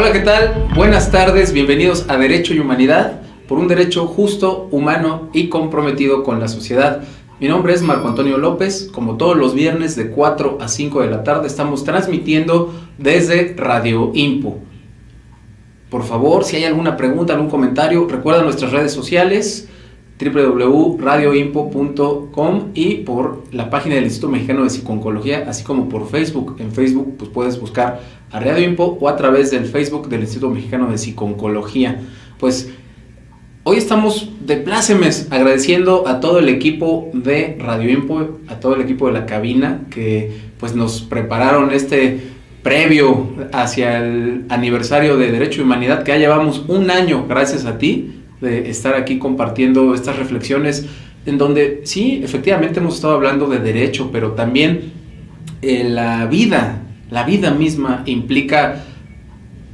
Hola, ¿qué tal? Buenas tardes, bienvenidos a Derecho y Humanidad, por un derecho justo, humano y comprometido con la sociedad. Mi nombre es Marco Antonio López. Como todos los viernes de 4 a 5 de la tarde estamos transmitiendo desde Radio Impo. Por favor, si hay alguna pregunta, algún comentario, recuerda nuestras redes sociales www.radioimpo.com y por la página del Instituto Mexicano de Psico-Oncología, así como por Facebook. En Facebook pues puedes buscar a Radio Impo o a través del Facebook del Instituto Mexicano de Psico-Oncología. Pues hoy estamos de plácemes agradeciendo a todo el equipo de Radio Impo, a todo el equipo de la cabina que pues nos prepararon este previo hacia el aniversario de Derecho y Humanidad, que ya llevamos un año gracias a ti de estar aquí compartiendo estas reflexiones en donde sí, efectivamente hemos estado hablando de derecho, pero también la vida misma implica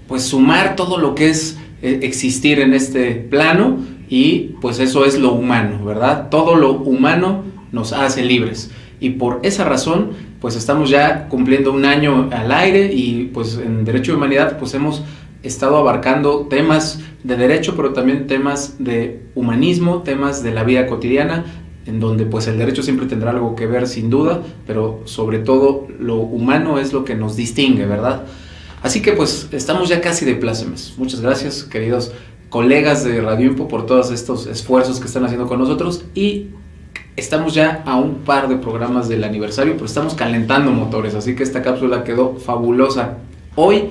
pues sumar todo lo que es existir en este plano, y pues eso es lo humano, ¿verdad? Todo lo humano nos hace libres, y por esa razón pues estamos ya cumpliendo un año al aire, y pues en Derecho y Humanidad pues hemos estado abarcando temas de derecho, pero también temas de humanismo, temas de la vida cotidiana, en donde pues el derecho siempre tendrá algo que ver sin duda, pero sobre todo lo humano es lo que nos distingue, ¿verdad? Así que pues estamos ya casi de plácemes. Muchas gracias, queridos colegas de Radio Impo, por todos estos esfuerzos que están haciendo con nosotros, y estamos ya a un par de programas del aniversario, pero estamos calentando motores, así que esta cápsula quedó fabulosa. Hoy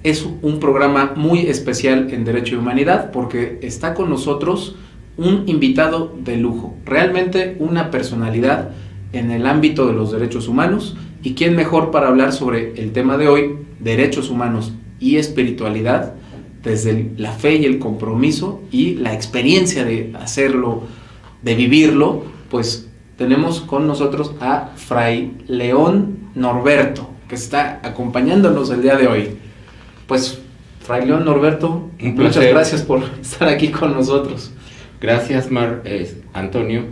es un programa muy especial en Derecho y Humanidad porque está con nosotros un invitado de lujo, realmente una personalidad en el ámbito de los derechos humanos, y quién mejor para hablar sobre el tema de hoy, derechos humanos y espiritualidad, desde la fe y el compromiso y la experiencia de hacerlo, de vivirlo. Pues tenemos con nosotros a Fray León Norberto, que está acompañándonos el día de hoy. Pues, Fray León Norberto, muchas gracias por estar aquí con nosotros. Gracias, Antonio.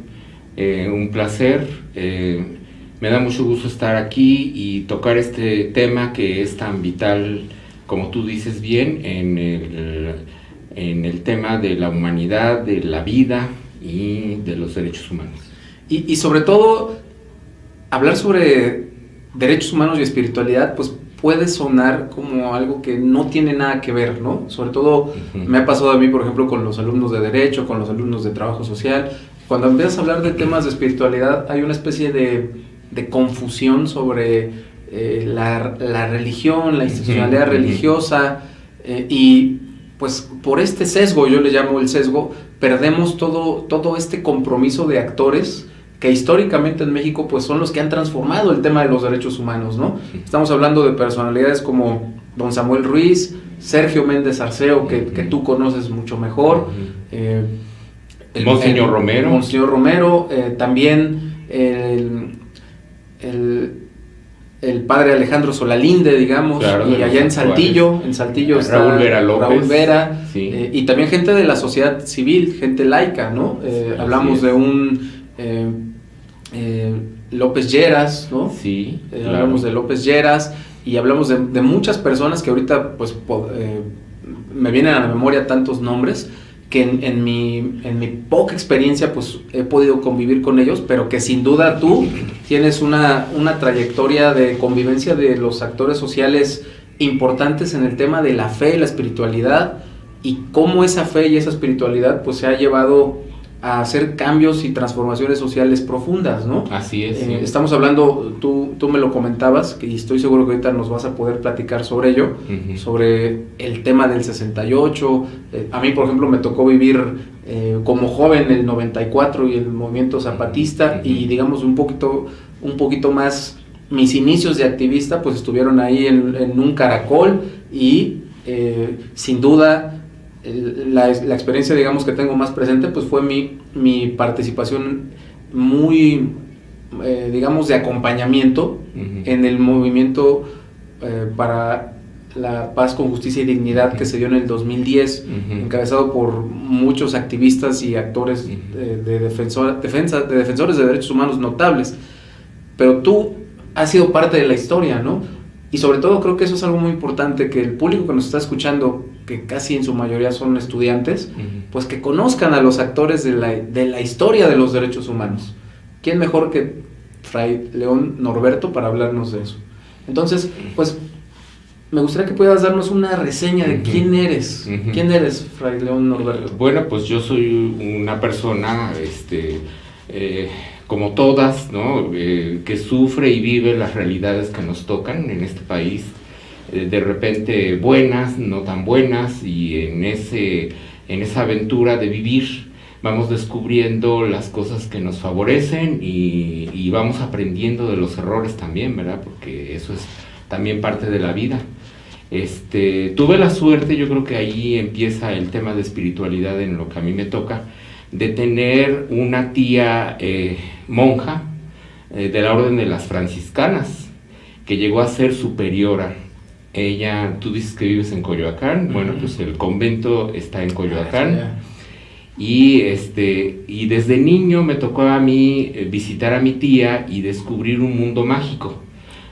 Un placer. Me da mucho gusto estar aquí y tocar este tema que es tan vital, como tú dices bien, en el tema de la humanidad, de la vida y de los derechos humanos. Y sobre todo, hablar sobre derechos humanos y espiritualidad, pues puede sonar como algo que no tiene nada que ver, ¿no? Sobre todo me ha pasado a mí, por ejemplo, con los alumnos de Derecho, con los alumnos de Trabajo Social. Cuando empiezas a hablar de temas de espiritualidad, hay una especie de confusión sobre la religión, la institucionalidad religiosa, y pues por este sesgo, yo le llamo el sesgo, perdemos todo este compromiso de actores que históricamente en México pues son los que han transformado el tema de los derechos humanos, ¿no? Estamos hablando de personalidades como don Samuel Ruiz, Sergio Méndez Arceo, que tú conoces mucho mejor, Monseñor Romero. Monseñor Romero, también el padre Alejandro Solalinde, digamos, claro, y allá en Saltillo está Raúl Vera López. Raúl Vera, sí. Y también gente de la sociedad civil, gente laica, ¿no? Hablamos de un López Lleras, ¿no? Sí, claro. Hablamos de López Lleras, y hablamos de muchas personas que ahorita pues me vienen a la memoria tantos nombres que en mi poca experiencia pues he podido convivir con ellos, pero que sin duda tú tienes una trayectoria de convivencia de los actores sociales importantes en el tema de la fe y la espiritualidad, y cómo esa fe y esa espiritualidad pues se ha llevado a hacer cambios y transformaciones sociales profundas, ¿no? Así es. Sí. Estamos hablando, tú me lo comentabas, y estoy seguro que ahorita nos vas a poder platicar sobre ello, sobre el tema del 68. A mí, por ejemplo, me tocó vivir como joven el 94 y el movimiento zapatista, y digamos un poquito más, mis inicios de activista pues estuvieron ahí en un caracol, y sin duda la experiencia, digamos, que tengo más presente pues fue mi participación muy, digamos, de acompañamiento en el movimiento para la paz con justicia y dignidad que se dio en el 2010, encabezado por muchos activistas y actores de defensores de derechos humanos notables. Pero tú has sido parte de la historia, ¿no? Y sobre todo creo que eso es algo muy importante, que el público que nos está escuchando, que casi en su mayoría son estudiantes, pues que conozcan a los actores de la historia de los derechos humanos. ¿Quién mejor que Fray León Norberto para hablarnos de eso? Entonces, pues me gustaría que pudieras darnos una reseña de quién eres. ¿Quién eres, Fray León Norberto? Bueno, pues yo soy una persona, como todas, ¿no? Que sufre y vive las realidades que nos tocan en este país, de repente buenas, no tan buenas, y en esa aventura de vivir vamos descubriendo las cosas que nos favorecen y vamos aprendiendo de los errores también, ¿verdad? Porque eso es también parte de la vida. Tuve la suerte, yo creo que ahí empieza el tema de espiritualidad en lo que a mí me toca, de tener una tía monja de la orden de las franciscanas, que llegó a ser superiora. Ella, tú dices que vives en Coyoacán, bueno, pues el convento está en Coyoacán, y desde niño me tocó a mí visitar a mi tía y descubrir un mundo mágico,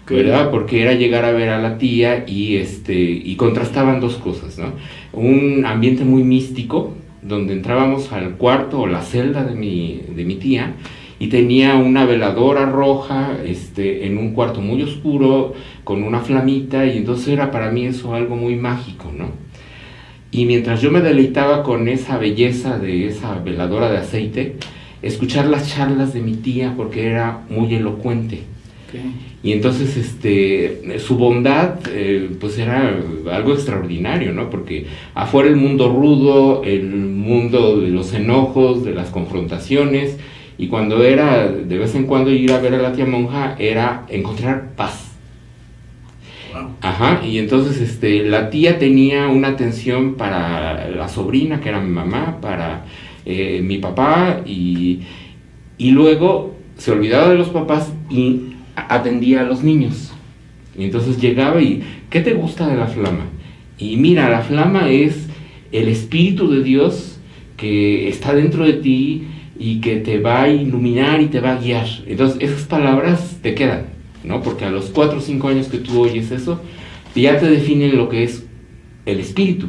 ¿verdad? Porque era llegar a ver a la tía y contrastaban dos cosas, ¿no? Un ambiente muy místico, donde entrábamos al cuarto o la celda de mi tía, y tenía una veladora roja en un cuarto muy oscuro con una flamita, y entonces era para mí eso algo muy mágico, ¿no? Y mientras yo me deleitaba con esa belleza de esa veladora de aceite, escuchar las charlas de mi tía, porque era muy elocuente. Y entonces su bondad pues era algo extraordinario, ¿no? Porque afuera el mundo rudo, el mundo de los enojos, de las confrontaciones, y cuando era de vez en cuando ir a ver a la tía monja era encontrar paz. Wow. Ajá, y entonces la tía tenía una atención para la sobrina, que era mi mamá, para mi papá, y luego se olvidaba de los papás y atendía a los niños. Y entonces llegaba y, ¿qué te gusta de la flama? Y mira, la flama es el Espíritu de Dios que está dentro de ti y que te va a iluminar y te va a guiar. Entonces esas palabras te quedan, ¿no? Porque a los 4 o 5 años que tú oyes eso, ya te definen lo que es el Espíritu.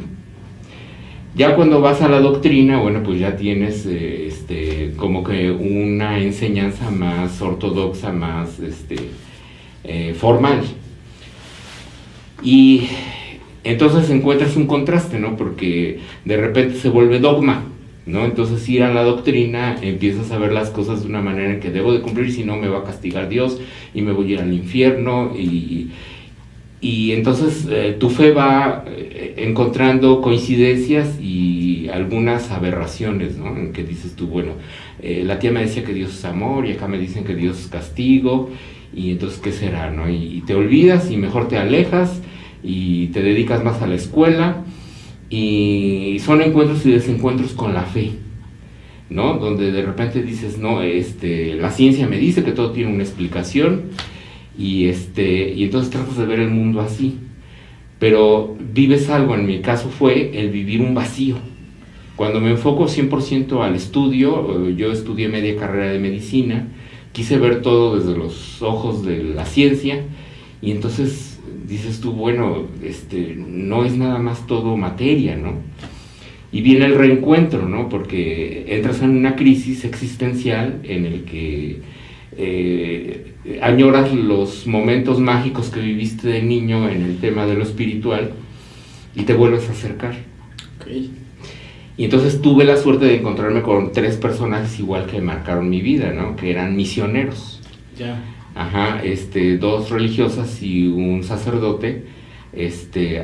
Ya cuando vas a la doctrina, bueno, pues ya tienes como que una enseñanza más ortodoxa, más formal. Y entonces encuentras un contraste, ¿no? Porque de repente se vuelve dogma, ¿no? Entonces ir a la doctrina, empiezas a ver las cosas de una manera en que debo de cumplir, si no me va a castigar Dios y me voy a ir al infierno, y entonces tu fe va encontrando coincidencias y algunas aberraciones, ¿no? En que dices tú, bueno, la tía me decía que Dios es amor y acá me dicen que Dios es castigo, y entonces ¿qué será, no? Y te olvidas y mejor te alejas y te dedicas más a la escuela, y son encuentros y desencuentros con la fe, ¿no? Donde de repente dices, no, la ciencia me dice que todo tiene una explicación, y entonces tratas de ver el mundo así, pero vives algo. En mi caso fue el vivir un vacío. Cuando me enfoco 100% al estudio, yo estudié media carrera de medicina, quise ver todo desde los ojos de la ciencia, y entonces dices tú, bueno, no es nada más todo materia, ¿no? Y viene el reencuentro, ¿no? Porque entras en una crisis existencial en el que añoras los momentos mágicos que viviste de niño en el tema de lo espiritual y te vuelves a acercar. Okay. Y entonces tuve la suerte de encontrarme con 3 personajes igual que marcaron mi vida, ¿no? Que eran misioneros. Ya. Ajá, 2 religiosas y un sacerdote,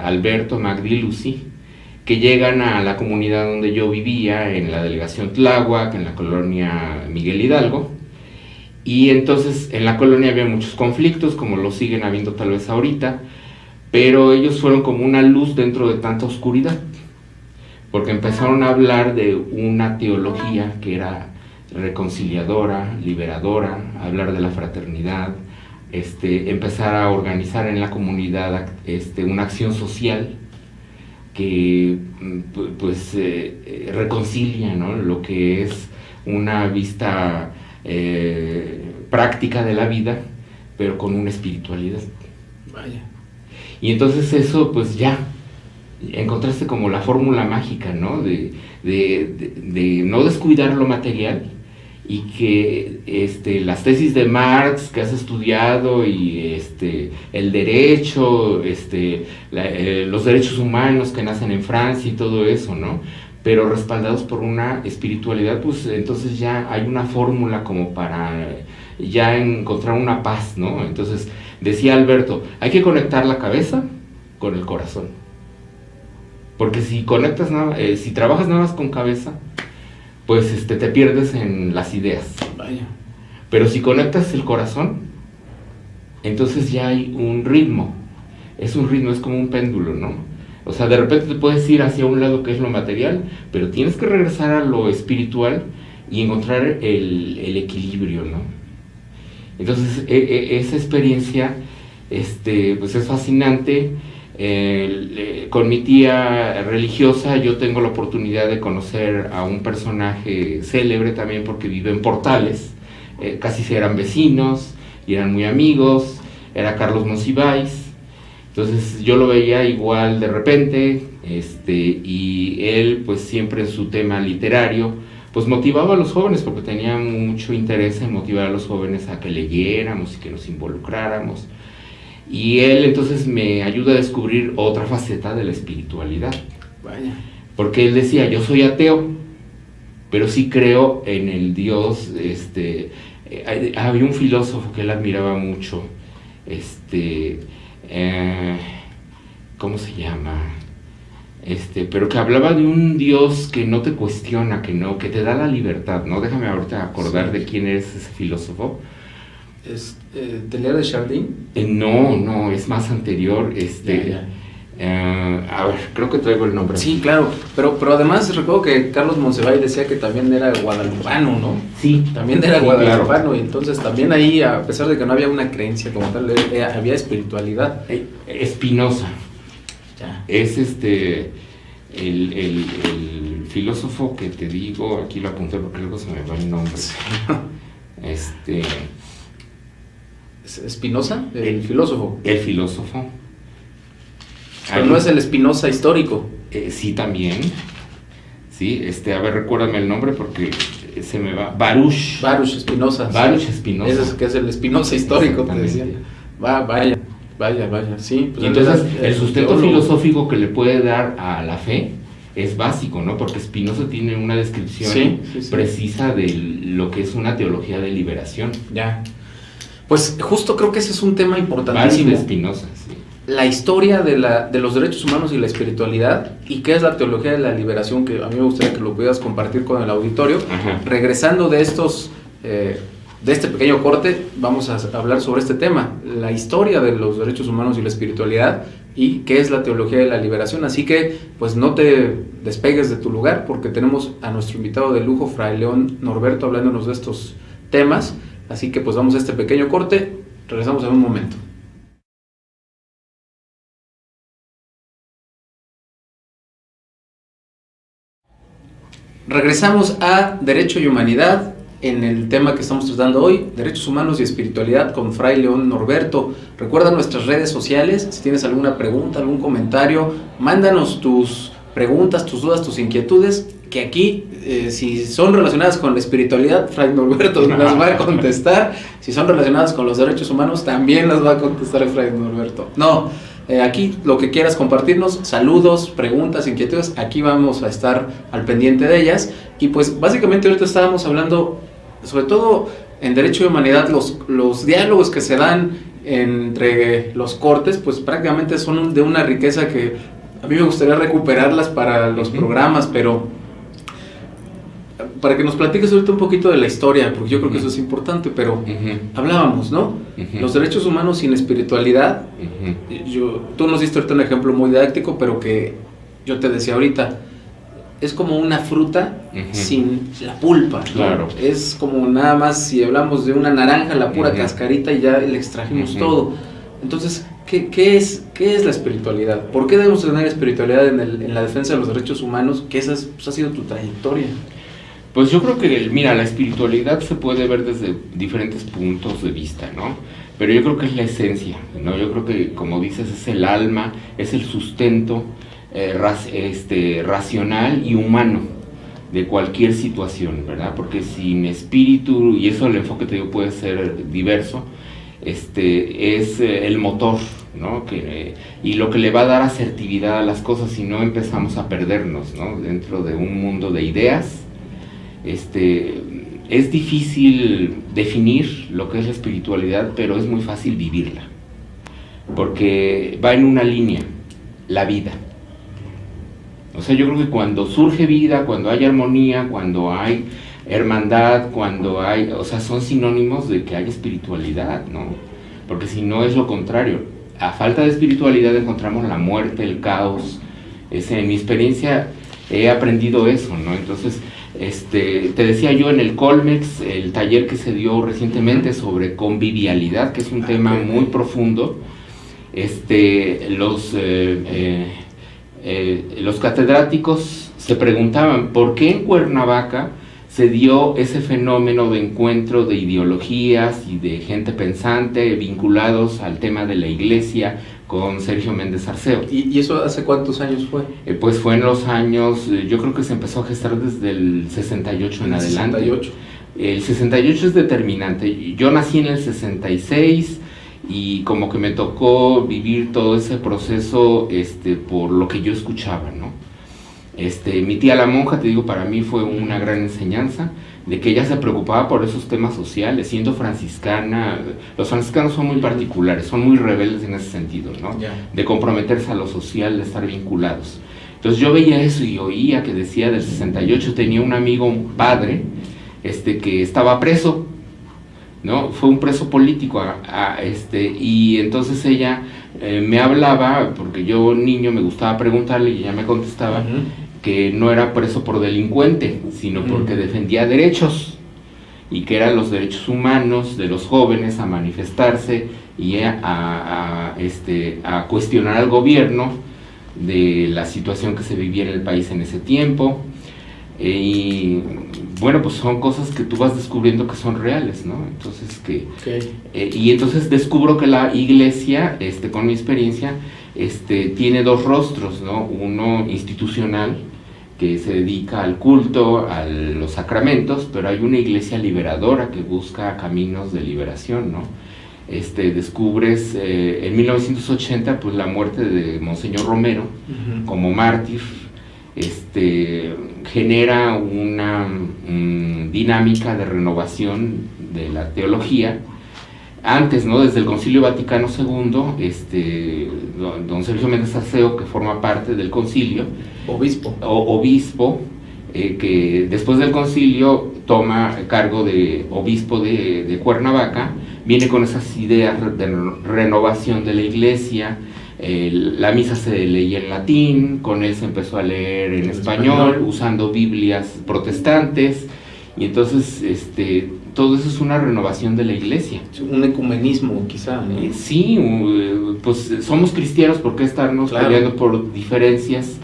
Alberto, Magdi y Lucy, que llegan a la comunidad donde yo vivía, en la delegación Tláhuac, en la colonia Miguel Hidalgo. Y entonces en la colonia había muchos conflictos, como lo siguen habiendo tal vez ahorita, pero ellos fueron como una luz dentro de tanta oscuridad, porque empezaron a hablar de una teología que era reconciliadora, liberadora, hablar de la fraternidad, empezar a organizar en la comunidad una acción social que pues reconcilia, ¿no? Lo que es una vista práctica de la vida, pero con una espiritualidad. Vaya. Y entonces eso, pues ya, encontraste como la fórmula mágica, ¿no? De no descuidar lo material, y que las tesis de Marx que has estudiado, y el derecho, los derechos humanos que nacen en Francia y todo eso, ¿no? Pero respaldados por una espiritualidad, pues entonces ya hay una fórmula como para ya encontrar una paz, ¿no? Entonces decía Alberto, hay que conectar la cabeza con el corazón, porque si conectas si trabajas nada más con cabeza, pues te pierdes en las ideas. Vaya. Pero si conectas el corazón, entonces ya hay un ritmo. Es un ritmo, es como un péndulo, ¿no? O sea, de repente te puedes ir hacia un lado que es lo material, pero tienes que regresar a lo espiritual y encontrar el equilibrio, ¿no? Entonces, esa experiencia, pues es fascinante. Con mi tía religiosa yo tengo la oportunidad de conocer a un personaje célebre también, porque vive en Portales, casi se eran vecinos y eran muy amigos, era Carlos Monsiváis. Entonces yo lo veía igual de repente, y él pues siempre en su tema literario pues motivaba a los jóvenes, porque tenía mucho interés en motivar a los jóvenes a que leyéramos y que nos involucráramos. Y él entonces me ayuda a descubrir otra faceta de la espiritualidad. Vaya. Porque él decía, yo soy ateo, pero sí creo en el Dios. Había un filósofo que él admiraba mucho, ¿cómo se llama? Pero que hablaba de un Dios que no te cuestiona, que te da la libertad, ¿no? Déjame ahorita acordar de quién es ese filósofo. ¿Es Teilhard de Chardin? No, es más anterior. A ver, creo que traigo el nombre. Sí, claro, pero además recuerdo que Carlos Monsiváis decía que también era guadalupano, ¿no? Sí. También era guadalupano, claro. Y entonces también ahí, a pesar de que no había una creencia como tal, había espiritualidad. Spinoza. Ya. Es el filósofo que te digo, aquí lo apunté porque luego se me va el nombre. ¿Spinoza? El filósofo. El filósofo. Pero no es el Spinoza histórico. Sí, también. Sí, a ver, recuérdame el nombre porque se me va. Baruch Spinoza. Baruch sí. Spinoza. Ese es que es el Spinoza histórico, te decía. Vaya. Sí. Pues y entonces el sustento filosófico que le puede dar a la fe es básico, ¿no? Porque Spinoza tiene una descripción precisa de lo que es una teología de liberación. Ya. Pues justo creo que ese es un tema importantísimo. De Spinoza, sí. La historia de los derechos humanos y la espiritualidad, y qué es la teología de la liberación, que a mí me gustaría que lo pudieras compartir con el auditorio. Ajá. Regresando de este pequeño corte, vamos a hablar sobre este tema, la historia de los derechos humanos y la espiritualidad, y qué es la teología de la liberación. Así que pues no te despegues de tu lugar, porque tenemos a nuestro invitado de lujo, Fray León Norberto, hablándonos de estos temas. Así que pues vamos a este pequeño corte, regresamos en un momento. Regresamos a Derecho y Humanidad, en el tema que estamos tratando hoy, Derechos Humanos y Espiritualidad, con Fray León Norberto. Recuerda nuestras redes sociales, si tienes alguna pregunta, algún comentario, mándanos tus preguntas, tus dudas, tus inquietudes, que aquí, si son relacionadas con la espiritualidad, Fray Norberto las va a contestar. Si son relacionadas con los derechos humanos, también las va a contestar Fray Norberto. Aquí lo que quieras compartirnos, saludos, preguntas, inquietudes, aquí vamos a estar al pendiente de ellas. Y pues básicamente ahorita estábamos hablando, sobre todo en Derecho y Humanidad, los diálogos que se dan entre los cortes, pues prácticamente son de una riqueza que a mí me gustaría recuperarlas para los programas, pero para que nos platiques ahorita un poquito de la historia, porque yo creo que eso es importante, pero hablábamos, ¿no? Los derechos humanos sin espiritualidad. Tú nos diste ahorita un ejemplo muy didáctico, pero que yo te decía ahorita, es como una fruta sin la pulpa, ¿no? Claro. Es como nada más, si hablamos de una naranja, la pura cascarita, y ya le extrajimos todo. Entonces, ¿qué es la espiritualidad? ¿Por qué debemos tener espiritualidad en la defensa de los derechos humanos? Que esa ha sido tu trayectoria. Pues yo creo que, mira, la espiritualidad se puede ver desde diferentes puntos de vista, ¿no? Pero yo creo que es la esencia, ¿no? Yo creo que, como dices, es el alma, es el sustento racional y humano de cualquier situación, ¿verdad? Porque sin espíritu, y eso el enfoque te digo puede ser diverso, es el motor, ¿no? Y lo que le va a dar asertividad a las cosas, si no empezamos a perdernos, ¿no? Dentro de un mundo de ideas. Es difícil definir lo que es la espiritualidad, pero es muy fácil vivirla, porque va en una línea, la vida. O sea, yo creo que cuando surge vida, cuando hay armonía, cuando hay hermandad, o sea, son sinónimos de que hay espiritualidad, ¿no? Porque si no es lo contrario. A falta de espiritualidad encontramos la muerte, el caos. En mi experiencia he aprendido eso, ¿no? Entonces, te decía yo en el Colmex, el taller que se dio recientemente sobre convivialidad, que es un tema muy profundo. Los catedráticos se preguntaban por qué en Cuernavaca se dio ese fenómeno de encuentro de ideologías y de gente pensante vinculados al tema de la iglesia con Sergio Méndez Arceo. ¿Y eso hace cuántos años fue? Pues fue en los años, yo creo que se empezó a gestar desde el 68 en adelante. 68. El 68 es determinante. Yo nací en el 66 y como que me tocó vivir todo ese proceso por lo que yo escuchaba, ¿no? Mi tía la monja, te digo, para mí fue una gran enseñanza de que ella se preocupaba por esos temas sociales, siendo franciscana. Los franciscanos son muy particulares, son muy rebeldes en ese sentido, ¿no? De comprometerse a lo social, de estar vinculados. Entonces yo veía eso y oía que decía del 68, tenía un amigo, un padre, que estaba preso, ¿no? Fue un preso político, y entonces ella me hablaba, porque yo niño me gustaba preguntarle y ella me contestaba que no era preso por delincuente, sino porque defendía derechos, y que eran los derechos humanos de los jóvenes a manifestarse y a cuestionar al gobierno de la situación que se vivía en el país en ese tiempo. Y bueno, pues son cosas que tú vas descubriendo que son reales, ¿no? Entonces y entonces descubro que la iglesia, con mi experiencia, tiene dos rostros, ¿no? Uno institucional, que se dedica al culto, a los sacramentos, pero hay una iglesia liberadora que busca caminos de liberación, ¿no? Descubres en 1980 pues la muerte de Monseñor Romero como mártir. Genera una dinámica de renovación de la teología. Antes, ¿no? Desde el Concilio Vaticano II, don Sergio Méndez Arceo, que forma parte del concilio, obispo, que después del concilio toma cargo de obispo de Cuernavaca, viene con esas ideas de renovación de la iglesia. La misa se leía en latín, con él se empezó a leer en español, usando Biblias protestantes, y entonces todo eso es una renovación de la iglesia. Un ecumenismo quizá, ¿no? Sí, pues somos cristianos, ¿por qué estarnos peleando por diferencias?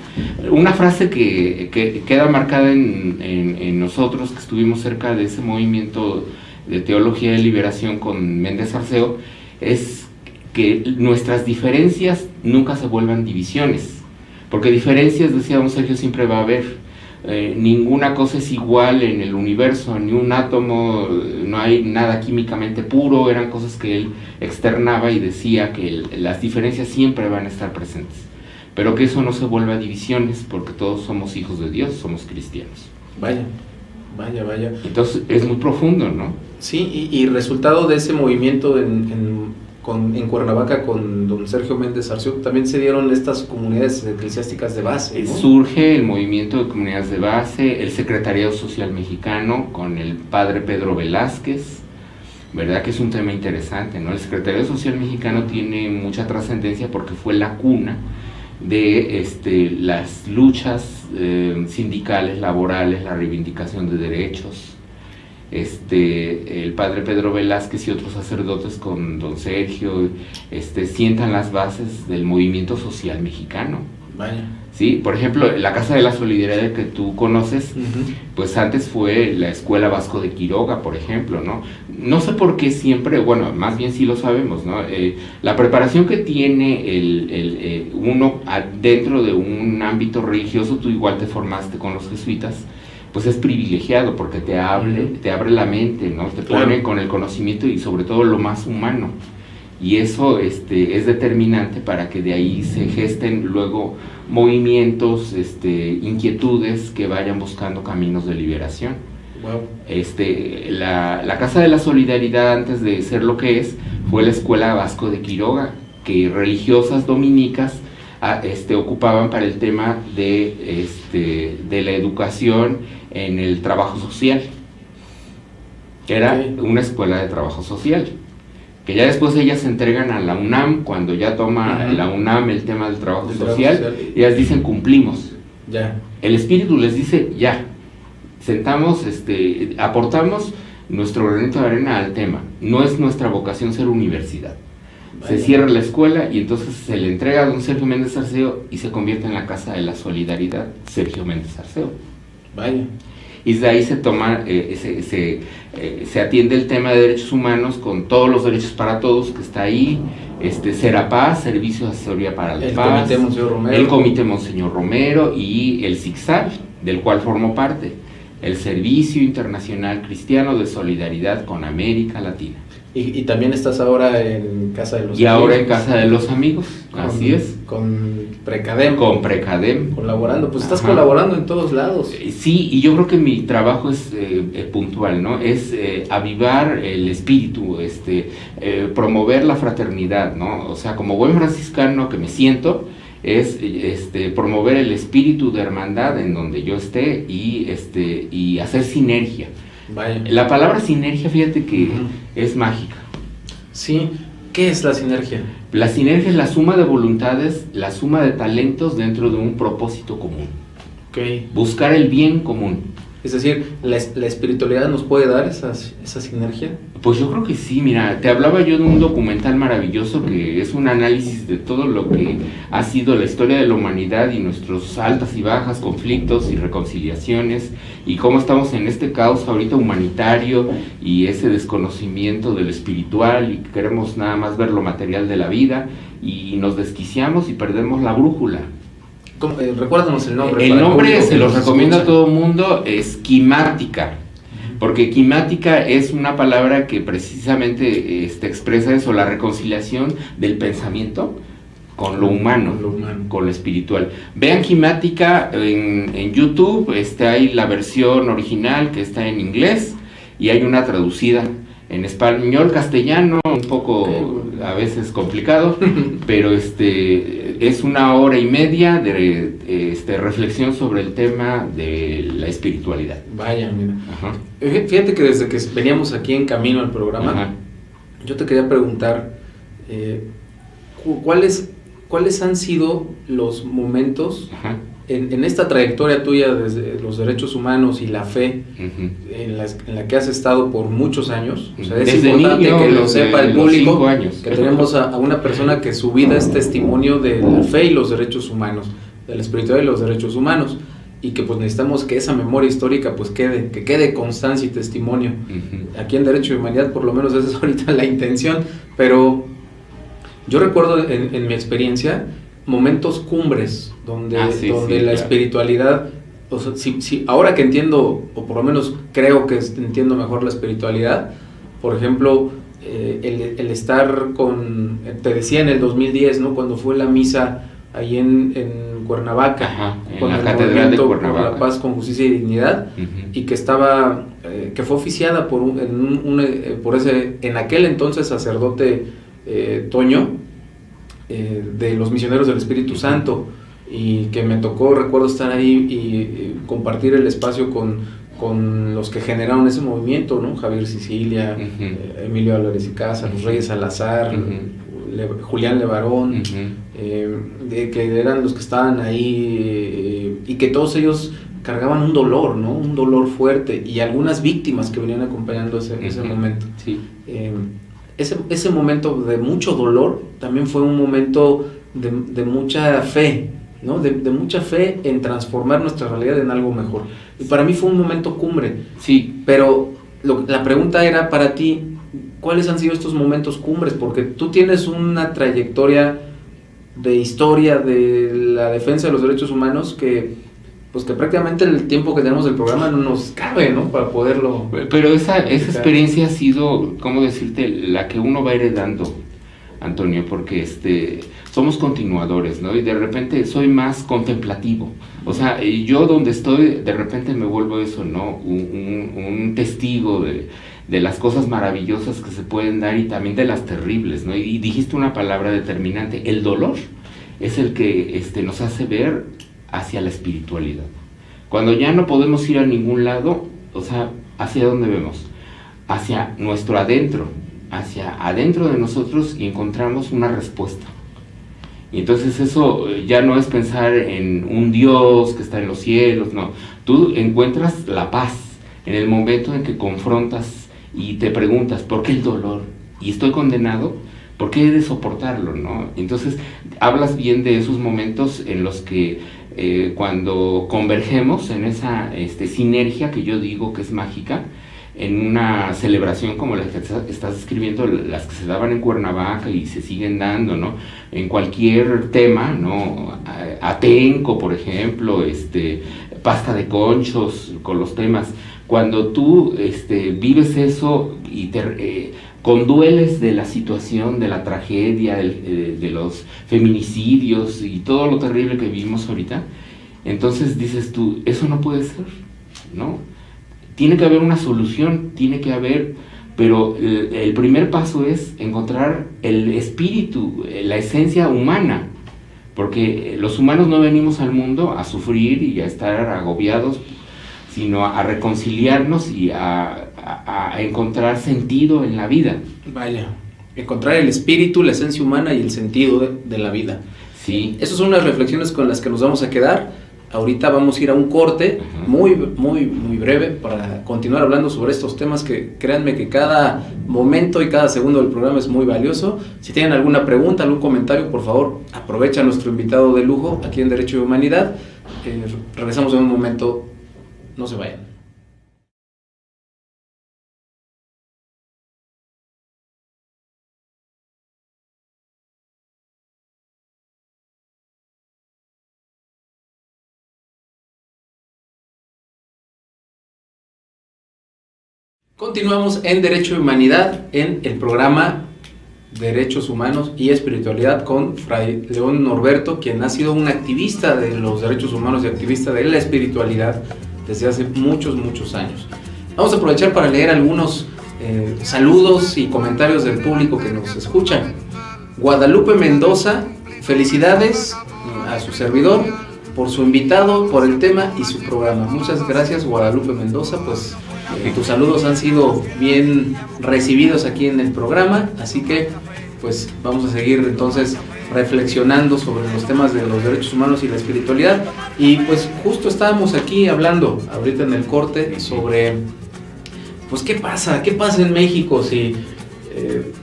Una frase que queda marcada en nosotros, que estuvimos cerca de ese movimiento de teología de liberación con Méndez Arceo, es que nuestras diferencias nunca se vuelvan divisiones, porque diferencias, decía don Sergio, siempre va a haber. Ninguna cosa es igual en el universo, ni un átomo, no hay nada químicamente puro. Eran cosas que él externaba y decía que las diferencias siempre van a estar presentes, pero que eso no se vuelva a divisiones, porque todos somos hijos de Dios, somos cristianos. Vaya. Entonces es muy profundo, ¿no? Sí, y resultado de ese movimiento en Cuernavaca con don Sergio Méndez Arceo, también se dieron estas comunidades eclesiásticas de base, ¿no? Surge el movimiento de comunidades de base, el Secretariado Social Mexicano con el padre Pedro Velázquez, ¿verdad? Que es un tema interesante, ¿no? El Secretariado Social Mexicano tiene mucha trascendencia porque fue la cuna de las luchas sindicales, laborales, la reivindicación de derechos. El padre Pedro Velázquez y otros sacerdotes con don Sergio sientan las bases del movimiento social mexicano. Vaya. Sí, por ejemplo, la Casa de la Solidaridad que tú conoces, pues antes fue la Escuela Vasco de Quiroga, por ejemplo, ¿no? No sé por qué siempre, bueno, más bien sí lo sabemos, ¿no? La preparación que tiene uno dentro de un ámbito religioso, tú igual te formaste con los jesuitas, pues es privilegiado porque te abre la mente, ¿no? Te pone con el conocimiento y sobre todo lo más humano. Y eso es determinante para que de ahí se gesten luego movimientos, inquietudes que vayan buscando caminos de liberación. Wow. La Casa de la Solidaridad, antes de ser lo que es, fue la Escuela Vasco de Quiroga, que religiosas dominicas ocupaban para el tema de la educación en el trabajo social. Era una escuela de trabajo social, que ya después ellas se entregan a la UNAM, cuando ya toma la UNAM el tema del trabajo social, ellas dicen cumplimos. Ya. El espíritu les dice ya, sentamos, aportamos nuestro granito de arena al tema. No es nuestra vocación ser universidad. Vaya. Se cierra la escuela y entonces se le entrega a don Sergio Méndez Arceo y se convierte en la Casa de la Solidaridad Sergio Méndez Arceo. Vaya. Y de ahí se toma, se atiende el tema de derechos humanos con todos los derechos para todos que está ahí, Serapaz, Servicio de Asesoría para la Paz, el Comité Monseñor Romero y el SICSAL, del cual formo parte, el Servicio Internacional Cristiano de Solidaridad con América Latina. Y también estás ahora en Casa de los Amigos. Y ahora en Casa de los Amigos, así es. Con Precadem. Con Precadem. Colaborando, pues estás colaborando en todos lados. Sí, y yo creo que mi trabajo es puntual, ¿no? Es avivar el espíritu, promover la fraternidad, ¿no? O sea, como buen franciscano que me siento, es promover el espíritu de hermandad en donde yo esté y hacer sinergia. Vaya. La palabra sinergia, fíjate que es mágica. Sí, ¿qué es la sinergia? La sinergia es la suma de voluntades, la suma de talentos dentro de un propósito común. Okay. Buscar el bien común. Es decir, ¿la espiritualidad nos puede dar esa sinergia? Pues yo creo que sí, mira, te hablaba yo de un documental maravilloso que es un análisis de todo lo que ha sido la historia de la humanidad y nuestros altas y bajas, conflictos y reconciliaciones, y cómo estamos en este caos ahorita humanitario y ese desconocimiento de lo espiritual, y queremos nada más ver lo material de la vida, y nos desquiciamos y perdemos la brújula. Recuérdanos el nombre. El nombre se los recomiendo a todo el mundo, es quimática, porque quimática es una palabra que precisamente expresa eso, la reconciliación del pensamiento con lo humano, con lo espiritual. Vean quimática en YouTube, hay la versión original que está en inglés y hay una traducida en español, castellano, un poco a veces complicado, pero es 1 hora y media de reflexión sobre el tema de la espiritualidad. Vaya, mira. Fíjate que desde que veníamos aquí en camino al programa, yo te quería preguntar, ¿cuáles han sido los momentos en esta trayectoria tuya desde los derechos humanos y la fe en la que has estado por muchos años? O sea, es desde importante niño, que lo sepa el público, 5 años. Que tenemos a una persona que su vida es testimonio de la fe y los derechos humanos, de la espiritualidad y los derechos humanos, y que pues necesitamos que esa memoria histórica pues quede constancia y testimonio. Aquí en Derecho y Humanidad por lo menos esa es ahorita la intención, pero yo recuerdo en mi experiencia momentos cumbres donde la espiritualidad, o sea, ahora que entiendo, o por lo menos creo que entiendo mejor la espiritualidad, por ejemplo, el estar te decía en el 2010, ¿no? Cuando fue la misa ahí en Cuernavaca, en la Catedral de Cuernavaca, por la paz con justicia y dignidad, y que estaba, que fue oficiada por en aquel entonces sacerdote Toño, de los misioneros del Espíritu Santo, y que me tocó, recuerdo estar ahí y compartir el espacio con los que generaron ese movimiento, ¿no? Javier Sicilia, Emilio Álvarez y Casa, los Reyes Salazar, Julián Levarón, que eran los que estaban ahí, y que todos ellos cargaban un dolor, ¿no? Un dolor fuerte, y algunas víctimas que venían acompañando ese momento. Sí. Ese momento de mucho dolor también fue un momento de mucha fe, ¿no? De mucha fe en transformar nuestra realidad en algo mejor. Y para mí fue un momento cumbre. Sí. Pero la pregunta era para ti, ¿cuáles han sido estos momentos cumbres? Porque tú tienes una trayectoria de historia de la defensa de los derechos humanos que pues que prácticamente el tiempo que tenemos del programa no nos cabe, ¿no? Para poderlo... Pero esa experiencia ha sido, ¿cómo decirte?, la que uno va heredando, Antonio, porque somos continuadores, ¿no? Y de repente soy más contemplativo. O sea, yo donde estoy, de repente me vuelvo eso, ¿no? Un testigo de las cosas maravillosas que se pueden dar y también de las terribles, ¿no? Y dijiste una palabra determinante, el dolor es el que nos hace ver hacia la espiritualidad. Cuando ya no podemos ir a ningún lado, o sea, ¿hacia dónde vemos? Hacia nuestro adentro, hacia adentro de nosotros y encontramos una respuesta. Y entonces eso ya no es pensar en un Dios que está en los cielos, no. Tú encuentras la paz en el momento en que confrontas y te preguntas, ¿por qué el dolor? ¿Y estoy condenado? ¿Por qué he de soportarlo, no? Entonces hablas bien de esos momentos en los que cuando convergemos en esa sinergia que yo digo que es mágica, en una celebración como la que estás escribiendo, las que se daban en Cuernavaca y se siguen dando, ¿no? En cualquier tema, ¿no? Atenco, por ejemplo, pasta de conchos con los temas. Cuando tú vives eso y te condueles de la situación, de la tragedia, de los feminicidios y todo lo terrible que vivimos ahorita, entonces dices tú, eso no puede ser, ¿no? Tiene que haber una solución, tiene que haber, pero el primer paso es encontrar el espíritu, la esencia humana, porque los humanos no venimos al mundo a sufrir y a estar agobiados, sino a reconciliarnos y a encontrar sentido en la vida. Vaya, encontrar el espíritu, la esencia humana y el sentido de la vida. Sí. Esas son las reflexiones con las que nos vamos a quedar. Ahorita vamos a ir a un corte muy breve para continuar hablando sobre estos temas que créanme que cada momento y cada segundo del programa es muy valioso. Si tienen alguna pregunta, algún comentario, por favor, aprovecha a nuestro invitado de lujo aquí en Derecho y Humanidad. Regresamos en un momento, no se vayan. Continuamos en Derecho y Humanidad en el programa Derechos Humanos y Espiritualidad con Fray León Norberto, quien ha sido un activista de los derechos humanos y activista de la espiritualidad desde hace muchos años. Vamos a aprovechar para leer algunos saludos y comentarios del público que nos escucha. Guadalupe Mendoza, felicidades a su servidor por su invitado, por el tema y su programa. Muchas gracias, Guadalupe Mendoza, pues tus saludos han sido bien recibidos aquí en el programa, así que pues vamos a seguir entonces reflexionando sobre los temas de los derechos humanos y la espiritualidad. Y pues justo estábamos aquí hablando ahorita en el corte sobre pues qué pasa en México si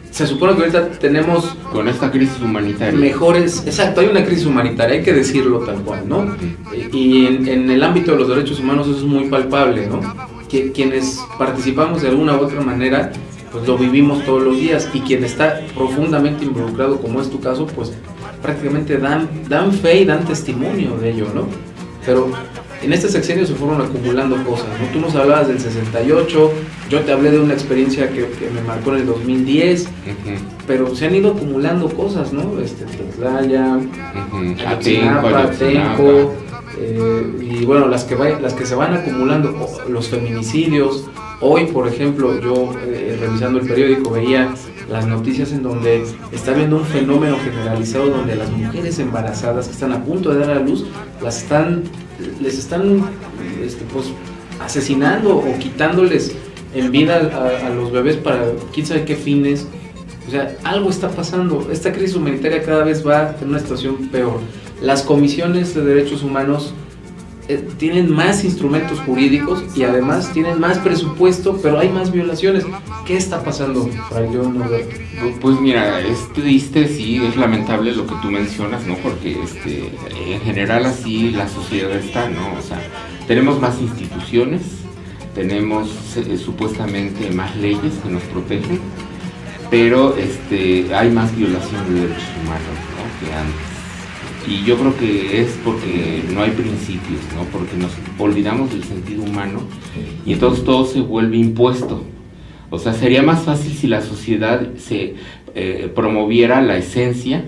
se supone que ahorita tenemos con esta crisis humanitaria exacto, hay una crisis humanitaria, hay que decirlo tal cual, ¿no? Y en el ámbito de los derechos humanos eso es muy palpable, ¿no? Que quienes participamos de alguna u otra manera pues lo vivimos todos los días, y quien está profundamente involucrado, como es tu caso, pues prácticamente dan fe y dan testimonio de ello, ¿no? Pero en este sexenio se fueron acumulando cosas, ¿no? Tú nos hablabas del 68, yo te hablé de una experiencia que me marcó en el 2010, pero se han ido acumulando cosas, ¿no? Tlaxcala, Atenco, y bueno, las que se van acumulando, los feminicidios. Hoy, por ejemplo, yo revisando el periódico veía las noticias en donde está habiendo un fenómeno generalizado donde las mujeres embarazadas que están a punto de dar a luz les están pues asesinando o quitándoles en vida a los bebés para quién sabe qué fines. O sea, algo está pasando. Esta crisis humanitaria cada vez va en una situación peor. Las comisiones de derechos humanos tienen más instrumentos jurídicos y además tienen más presupuesto, pero hay más violaciones. ¿Qué está pasando, Fray León Norberto? Pues mira, es triste, sí, es lamentable lo que tú mencionas, ¿no? Porque en general así la sociedad está, ¿no? O sea, tenemos más instituciones, tenemos supuestamente más leyes que nos protegen, pero hay más violación de derechos humanos, ¿no?, que antes. Y yo creo que es porque no hay principios, ¿no? Porque nos olvidamos del sentido humano y entonces todo se vuelve impuesto. O sea, sería más fácil si la sociedad se promoviera la esencia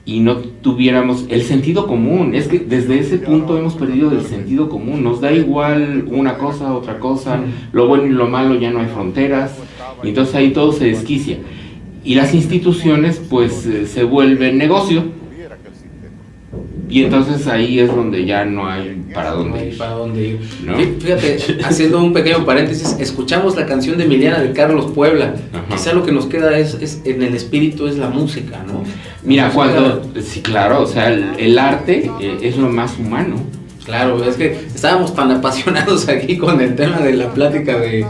y no tuviéramos el sentido común. Es que desde ese punto hemos perdido el sentido común. Nos da igual una cosa, otra cosa, lo bueno y lo malo, ya no hay fronteras, y entonces ahí todo se desquicia. Y las instituciones pues se vuelven negocio. Y entonces ahí es donde ya no hay para dónde ir. ¿No? Fíjate, haciendo un pequeño paréntesis, escuchamos la canción de Emiliana de Carlos Puebla. Quizá lo que nos queda es en el espíritu es la música, ¿no? Mira, sí, claro, o sea, el arte es lo más humano. Claro, es que estábamos tan apasionados aquí con el tema de la plática del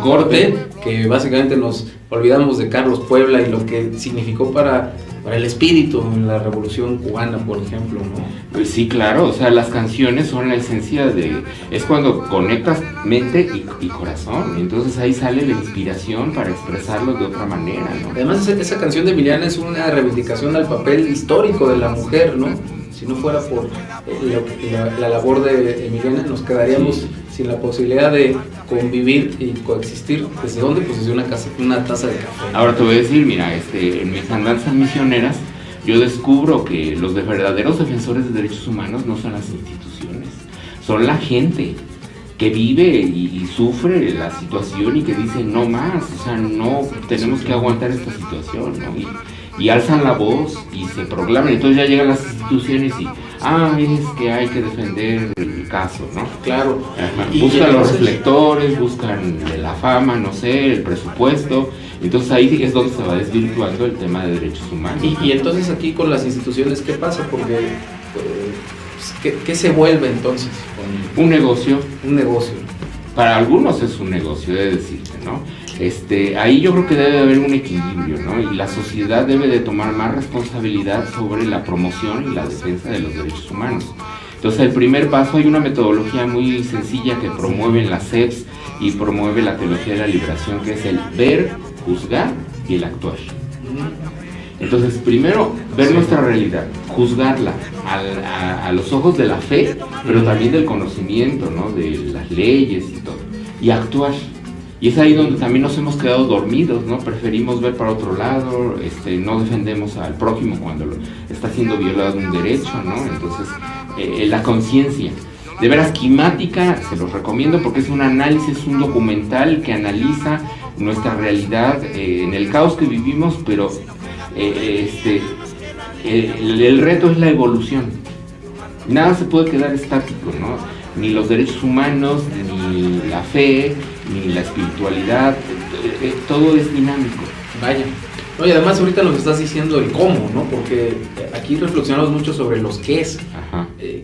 corte, que básicamente nos olvidamos de Carlos Puebla y lo que significó para el espíritu en la Revolución Cubana, por ejemplo, ¿no? Pues sí, claro, o sea, las canciones son la esencia es cuando conectas mente y corazón, y entonces ahí sale la inspiración para expresarlo de otra manera, ¿no? Además, esa canción de Emiliana es una reivindicación al papel histórico de la mujer, ¿no? Si no fuera por la labor de Emiliana, nos quedaríamos sin la posibilidad de convivir y coexistir. ¿Desde dónde? Pues desde una taza de café. Ahora te voy a decir, mira, en mis andanzas misioneras, yo descubro que los verdaderos defensores de derechos humanos no son las instituciones, son la gente que vive y sufre la situación y que dice no más, o sea, no tenemos que aguantar esta situación, ¿no? Y alzan la voz y se proclaman, entonces ya llegan las instituciones y es que hay que defender el caso, ¿no? Claro. Buscan los reflectores, buscan la fama, no sé, el presupuesto, entonces ahí es donde se va desvirtuando el tema de derechos humanos. Y entonces aquí con las instituciones, ¿qué pasa? Porque ¿qué se vuelve entonces? Un negocio. Un negocio. Para algunos es un negocio, de decirte, ¿no? Ahí yo creo que debe haber un equilibrio, ¿no? Y la sociedad debe de tomar más responsabilidad sobre la promoción y la defensa de los derechos humanos. Entonces, el primer paso, hay una metodología muy sencilla que promueven las CEPS y promueve la teología de la liberación, que es el ver, juzgar y el actuar. Entonces, primero, ver nuestra realidad, juzgarla a los ojos de la fe, pero también del conocimiento, ¿no? De las leyes y todo, y actuar. Y es ahí donde también nos hemos quedado dormidos, ¿no? Preferimos ver para otro lado, no defendemos al prójimo cuando está siendo violado un derecho, ¿no? Entonces, la conciencia, de veras Quimática, se los recomiendo porque es un análisis, un documental que analiza nuestra realidad en el caos que vivimos, pero el reto es la evolución. Nada se puede quedar estático, ¿no? Ni los derechos humanos, ni la fe, ni la espiritualidad, todo es dinámico. Vaya. No, y además ahorita nos estás diciendo el cómo, ¿no? Porque aquí reflexionamos mucho sobre los qués,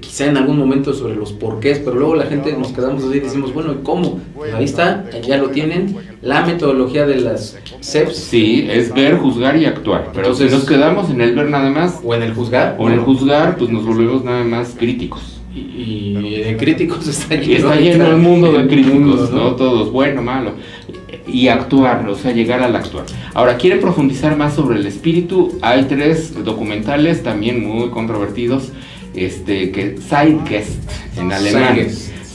quizá en algún momento sobre los porqués, pero luego la gente nos quedamos así y decimos, bueno, ¿y cómo? Pues ahí está, ya lo tienen, la metodología de las CEPS. Sí, es ver, juzgar y actuar, pero entonces, si nos quedamos en el ver nada más, o en el juzgar, o en el juzgar, pues nos volvemos nada más críticos. Y de críticos está lleno. Está lleno el mundo de críticos, ¿no? Todos, bueno, malo. Y actuar, o sea, llegar al actuar. Ahora, ¿quieren profundizar más sobre el espíritu? Hay 3 documentales también muy controvertidos, que Zeitgeist, en alemán.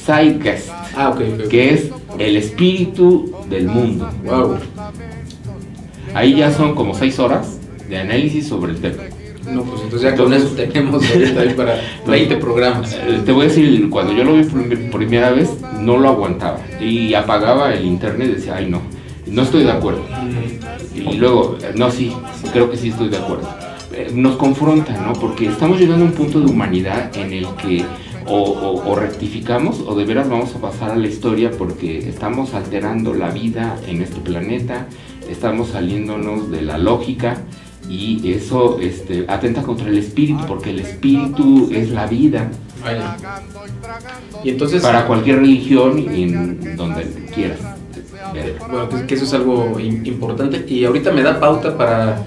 Zeitgeist, okay. Que es el espíritu del mundo. Wow. Ahí ya son como 6 horas de análisis sobre el tema. No, pues entonces ya con eso tenemos ahorita ahí para 20 programas. Te voy a decir, cuando yo lo vi por primera vez, no lo aguantaba. Y apagaba el internet y decía, ay no estoy de acuerdo. Y luego, no, sí, creo que sí estoy de acuerdo. Nos confronta, ¿no? Porque estamos llegando a un punto de humanidad en el que o rectificamos o de veras vamos a pasar a la historia porque estamos alterando la vida en este planeta, estamos saliéndonos de la lógica. Y eso atenta contra el espíritu, porque el espíritu es la vida. Vaya. Y entonces, para cualquier religión y en donde quieras ver. bueno, que eso es algo importante, y ahorita me da pauta para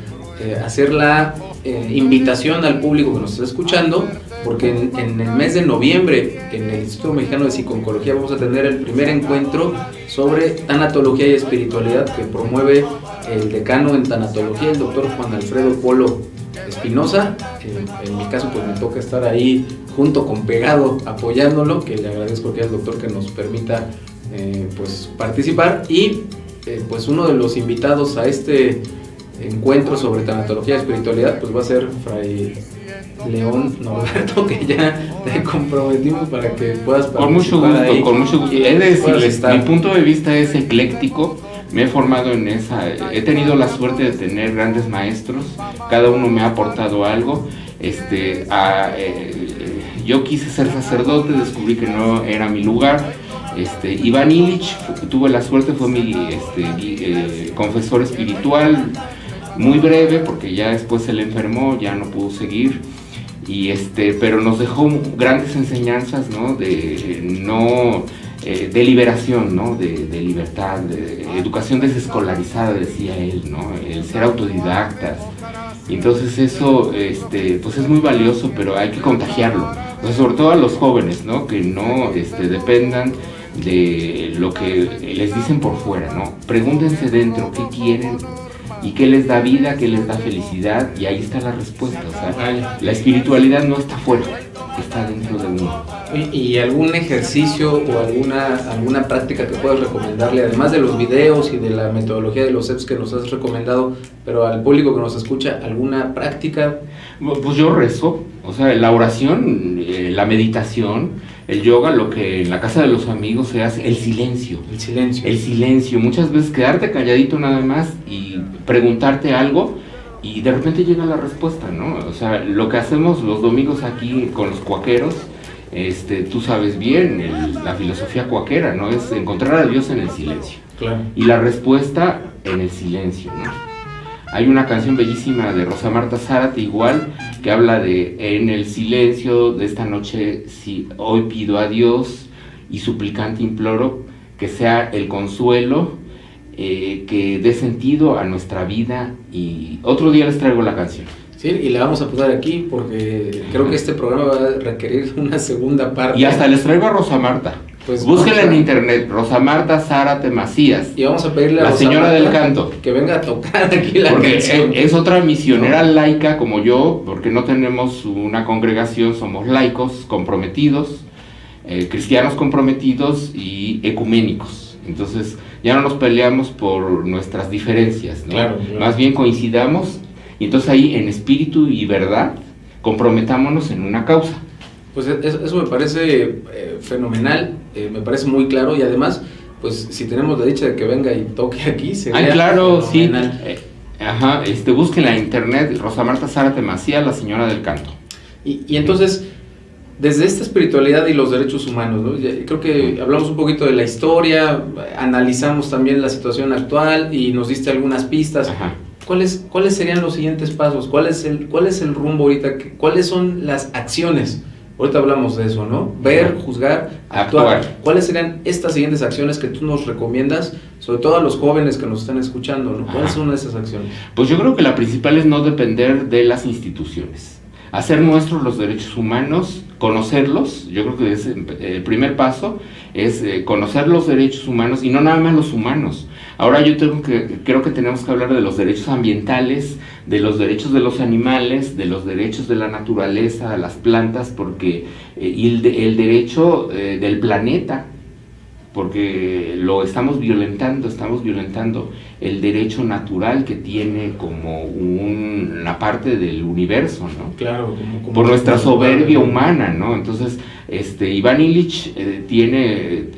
hacer la invitación al público que nos está escuchando, porque en el mes de noviembre en el Instituto Mexicano de Psico-Oncología vamos a tener el primer encuentro sobre tanatología y espiritualidad que promueve el decano en tanatología, el doctor Juan Alfredo Polo Espinosa. En mi caso pues me toca estar ahí junto con pegado apoyándolo, que le agradezco que es el doctor que nos permita pues participar, y pues uno de los invitados a este encuentro sobre tanatología y espiritualidad pues va a ser Fray León Norberto, que ya te comprometimos para que puedas participar. Con mucho gusto, ahí, con mucho gusto. y He de decirles, estar. mi punto de vista es ecléctico. Me he formado en esa, he tenido la suerte de tener grandes maestros, cada uno me ha aportado algo. Yo quise ser sacerdote, descubrí que no era mi lugar. Iván Illich, tuve la suerte, fue mi confesor espiritual, muy breve porque ya después se le enfermó, ya no pudo seguir. Pero nos dejó grandes enseñanzas, ¿no? De liberación, ¿no? De libertad, de educación desescolarizada, decía él, ¿no? El ser autodidactas. Y entonces eso, pues es muy valioso, pero hay que contagiarlo. O sea, sobre todo a los jóvenes, ¿no? Que no dependan de lo que les dicen por fuera, ¿no? Pregúntense dentro qué quieren y qué les da vida, qué les da felicidad, y ahí está la respuesta. O sea, la espiritualidad no está fuera, está dentro de uno. ¿Y algún ejercicio o alguna práctica que puedas recomendarle, además de los videos y de la metodología de los EPS que nos has recomendado, pero al público que nos escucha, alguna práctica? Pues yo rezo, o sea, la oración, la meditación, el yoga, lo que en la casa de los amigos se hace, el silencio. El silencio. El silencio, muchas veces quedarte calladito nada más y preguntarte algo y de repente llega la respuesta, ¿no? O sea, lo que hacemos los domingos aquí con los cuaqueros, tú sabes bien, la filosofía cuaquera, ¿no? Es encontrar a Dios en el silencio. Claro. Y la respuesta en el silencio, ¿no? Hay una canción bellísima de Rosa Marta Zárate igual, que habla de en el silencio de esta noche, si hoy pido a Dios y suplicante imploro que sea el consuelo que dé sentido a nuestra vida, y otro día les traigo la canción. Sí, y la vamos a poner aquí porque creo que este programa va a requerir una segunda parte. Y hasta les traigo a Rosa Marta. Pues búsquenla en internet, Rosa Marta Zárate Macías. Y vamos a pedirle a la Rosa señora Marta del canto que venga a tocar aquí la porque canción. es otra misionera laica como yo, porque no tenemos una congregación, somos laicos comprometidos, cristianos comprometidos y ecuménicos. Entonces ya no nos peleamos por nuestras diferencias, ¿no? Claro, claro. Más bien coincidamos, y entonces ahí en espíritu y verdad comprometámonos en una causa. Pues eso me parece fenomenal, me parece muy claro, y además, pues si tenemos la dicha de que venga y toque aquí, sería claro, fenomenal. Sí. Búsquenla en internet, Rosa Marta Zárate Macías, la señora del canto. Y entonces, desde esta espiritualidad y los derechos humanos, ¿no? Creo que hablamos un poquito de la historia, analizamos también la situación actual y nos diste algunas pistas. Ajá. ¿Cuáles serían los siguientes pasos? ¿Cuál es el rumbo ahorita? ¿Cuáles son las acciones? Ahorita hablamos de eso, ¿no? Ver, juzgar, actuar. ¿Cuáles serían estas siguientes acciones que tú nos recomiendas, sobre todo a los jóvenes que nos están escuchando, ¿no? ¿Cuáles son esas acciones? Pues yo creo que la principal es no depender de las instituciones. Hacer nuestros los derechos humanos, conocerlos. Yo creo que el primer paso es conocer los derechos humanos, y no nada más los humanos. Ahora creo que tenemos que hablar de los derechos ambientales, de los derechos de los animales, de los derechos de la naturaleza, de las plantas, porque y el derecho del planeta, porque lo estamos violentando el derecho natural que tiene como una parte del universo, ¿no? Claro, como por nuestra soberbia humana, ¿no? Entonces, Iván Illich tiene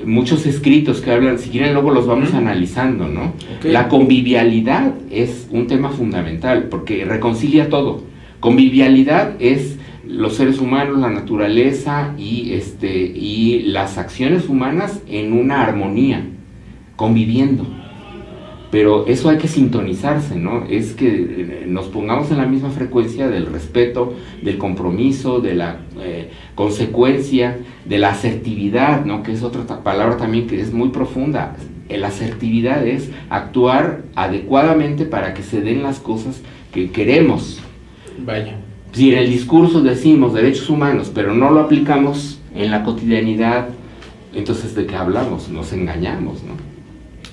muchos escritos que hablan, si quieren luego los vamos analizando, ¿no? Okay. La convivialidad es un tema fundamental porque reconcilia todo. Convivialidad es los seres humanos, la naturaleza y las acciones humanas en una armonía, conviviendo. pero eso hay que sintonizarse, ¿no? Es que nos pongamos en la misma frecuencia del respeto, del compromiso, de la consecuencia, de la asertividad, ¿no? Que es otra palabra también que es muy profunda. La asertividad es actuar adecuadamente para que se den las cosas que queremos. Vaya. Si en el discurso decimos derechos humanos, pero no lo aplicamos en la cotidianidad, entonces ¿de qué hablamos? Nos engañamos, ¿no?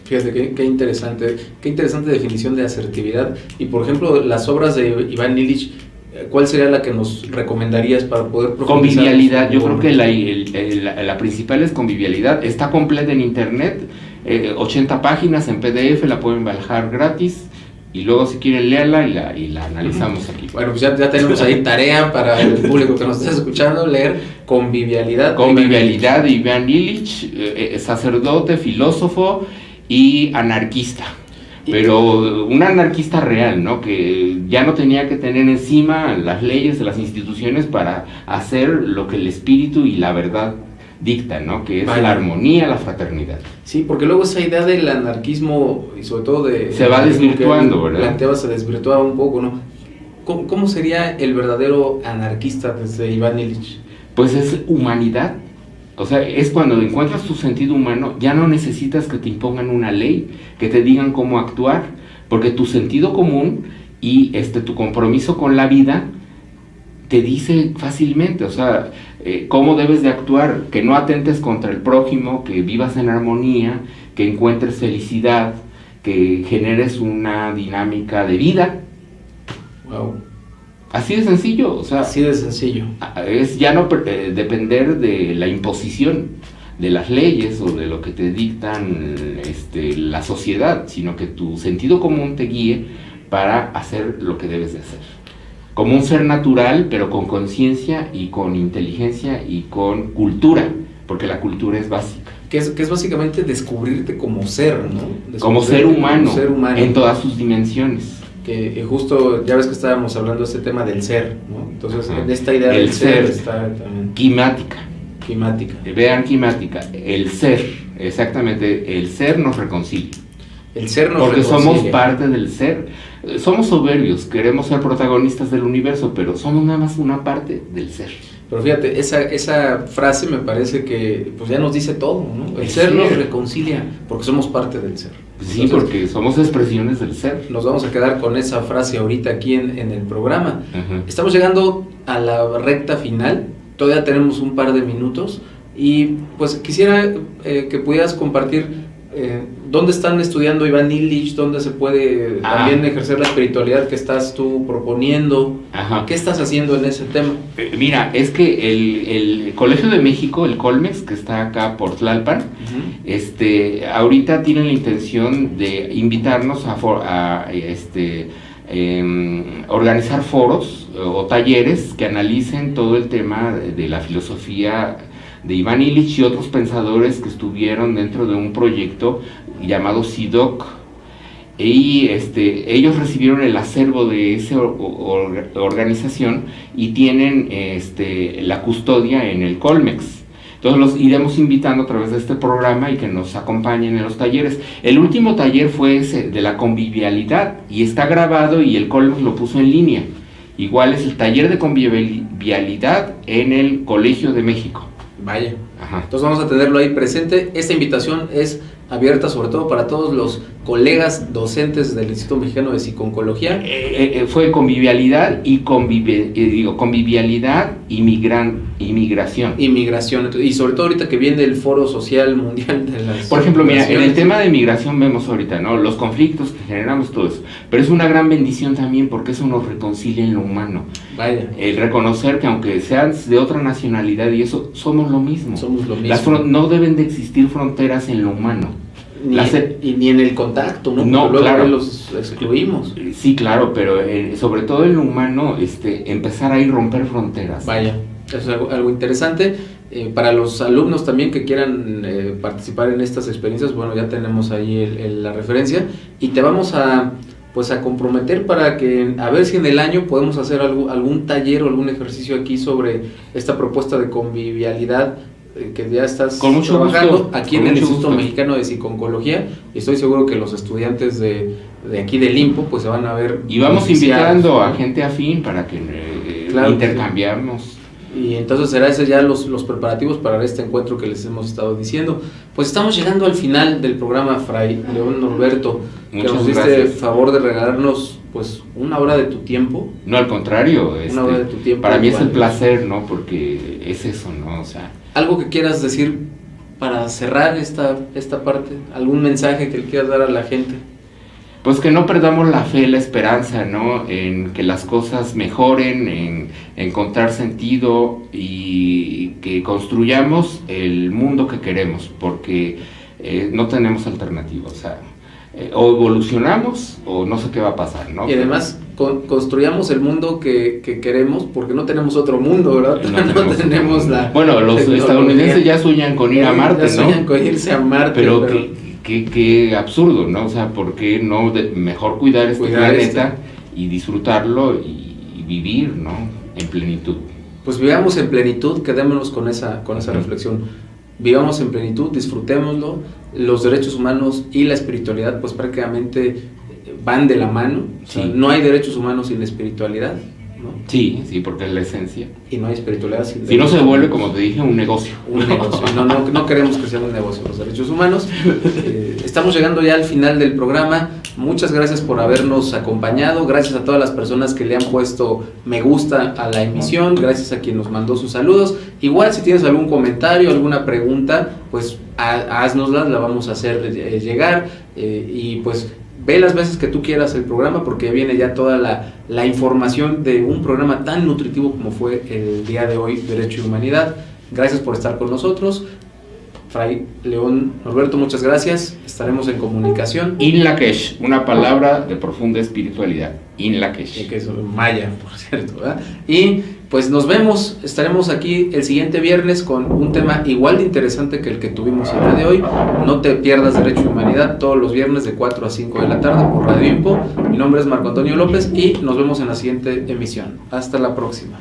Fíjate, qué interesante definición de asertividad. Y por ejemplo, las obras de Iván Illich, ¿cuál sería la que nos recomendarías para poder profundizar? Convivialidad, yo creo que la principal es convivialidad. Está completa en internet, 80 páginas en PDF, la pueden bajar gratis. Y luego si quieren leerla y la analizamos aquí. Bueno, pues ya tenemos ahí tarea para el público que nos está escuchando, leer Convivialidad. Convivialidad de Iván Illich, sacerdote, filósofo y anarquista. Pero un anarquista real, ¿no? Que ya no tenía que tener encima las leyes de las instituciones para hacer lo que el espíritu y la verdad dictan, ¿no? Que es la armonía, la fraternidad. Sí, porque luego esa idea del anarquismo y sobre todo se va desvirtuando, ¿verdad? Planteaba, se desvirtuaba un poco, ¿no? ¿Cómo sería el verdadero anarquista desde Iván Illich? Pues es humanidad. O sea, es cuando encuentras tu sentido humano, ya no necesitas que te impongan una ley, que te digan cómo actuar, porque tu sentido común y tu compromiso con la vida te dice fácilmente, o sea, cómo debes de actuar, que no atentes contra el prójimo, que vivas en armonía, que encuentres felicidad, que generes una dinámica de vida. Wow. Así de sencillo, o sea, así de sencillo. Es ya no depender de la imposición de las leyes o de lo que te dictan la sociedad, sino que tu sentido común te guíe para hacer lo que debes de hacer. Como un ser natural, pero con conciencia y con inteligencia y con cultura, porque la cultura es básica. Que es básicamente descubrirte como ser, ¿no? Como ser humano, en todas sus dimensiones. Que justo, ya ves que estábamos hablando de este tema del ser, ¿no? Entonces, en esta idea del ser está también... Quimática. Vean quimática, el ser, exactamente, el ser nos reconcilia. El ser nos porque reconcilia. Somos parte del ser. Somos soberbios, queremos ser protagonistas del universo, pero somos nada más una parte del ser. Pero fíjate, esa frase me parece que pues ya nos dice todo, ¿no? El ser nos reconcilia porque somos parte del ser. Sí, entonces, porque somos expresiones del ser. Nos vamos a quedar con esa frase ahorita aquí en el programa. Estamos llegando a la recta final, todavía tenemos un par de minutos y pues quisiera que pudieras compartir dónde están estudiando Iván Illich, dónde se puede también ejercer la espiritualidad que estás tú proponiendo. ¿Qué estás haciendo en ese tema? Mira, es que el Colegio de México, el Colmex, que está acá por Tlalpan, ahorita tienen la intención de invitarnos a organizar foros o talleres que analicen todo el tema de la filosofía de Iván Illich y otros pensadores que estuvieron dentro de un proyecto llamado SIDOC, y ellos recibieron el acervo de esa organización y tienen la custodia en el Colmex. Entonces los iremos invitando a través de este programa y que nos acompañen en los talleres. El último taller fue ese de la convivialidad y está grabado y el Colmex lo puso en línea. Igual es el taller de convivialidad en el Colegio de México. Vaya. Entonces vamos a tenerlo ahí presente. Esta invitación es abierta sobre todo para todos los colegas docentes del Instituto Mexicano de Psiconcología. Fue convivialidad y convivialidad inmigración. Y sobre todo ahorita que viene el Foro Social Mundial de las... Por ejemplo, mira, en el tema de migración vemos ahorita, ¿no? Los conflictos que generamos, todo eso. Pero es una gran bendición también porque eso nos reconcilia en lo humano. Vaya. El reconocer que aunque sean de otra nacionalidad y eso, somos lo mismo. No deben de existir fronteras en lo humano. Ni en el contacto, ¿no? No, luego claro. Los excluimos. Sí, claro, pero sobre todo en lo humano, empezar a romper fronteras. Vaya, eso es algo interesante. Para los alumnos también que quieran participar en estas experiencias, bueno, ya tenemos ahí la referencia y te vamos a comprometer para que, a ver si en el año podemos hacer algún taller o algún ejercicio aquí sobre esta propuesta de convivialidad que ya estás con mucho trabajando gusto, aquí en el Instituto Mexicano de Psiconcología, y estoy seguro que los estudiantes de aquí del IMPO pues se van a ver. Y vamos invitando a gente afín para que claro, intercambiamos. Y entonces será ese ya los preparativos para este encuentro que les hemos estado diciendo. Pues estamos llegando al final del programa, Fray León Norberto, que nos diste favor de regalarnos pues una hora de tu tiempo. No, al contrario, una hora de tu tiempo. Para mí es un placer, ¿no? Porque es eso, ¿no? O sea, algo que quieras decir para cerrar esta parte, algún mensaje que le quieras dar a la gente. Pues que no perdamos la fe, la esperanza, ¿no? En que las cosas mejoren, en encontrar sentido y que construyamos el mundo que queremos, porque no tenemos alternativa, o sea, o evolucionamos o no sé qué va a pasar, ¿no? Y además construyamos el mundo que queremos, porque no tenemos otro mundo, ¿verdad? No tenemos la... Bueno, los estadounidenses ya sueñan con ir a Marte, ¿no? Ya sueñan con irse a Marte, pero qué absurdo, ¿no? O sea, ¿por qué no mejor cuidar este planeta y disfrutarlo y vivir, ¿no? En plenitud. Pues vivamos en plenitud, quedémonos con esa reflexión. Vivamos en plenitud, disfrutémoslo. Los derechos humanos y la espiritualidad pues prácticamente van de la mano. Sí. O sea, no hay derechos humanos sin espiritualidad, ¿no? Sí, porque es la esencia. Y no hay espiritualidad sin si no se vuelve, como te dije, un negocio. Un negocio. No queremos que sea un negocio los derechos humanos. Estamos llegando ya al final del programa. Muchas gracias por habernos acompañado. Gracias a todas las personas que le han puesto me gusta a la emisión. Gracias a quien nos mandó sus saludos. Igual si tienes algún comentario, alguna pregunta, pues haznoslas, la vamos a hacer llegar. Y pues ve las veces que tú quieras el programa, porque viene ya toda la información de un programa tan nutritivo como fue el día de hoy, Derecho y Humanidad. Gracias por estar con nosotros. Fray León Norberto, muchas gracias. Estaremos en comunicación. In Lak'ech, una palabra de profunda espiritualidad. In Lak'ech. Que es maya, por cierto, ¿verdad? Y pues nos vemos, estaremos aquí el siguiente viernes con un tema igual de interesante que el que tuvimos el día de hoy. No te pierdas Derecho y Humanidad todos los viernes de 4 a 5 de la tarde por Radio Impo. Mi nombre es Marco Antonio López y nos vemos en la siguiente emisión. Hasta la próxima.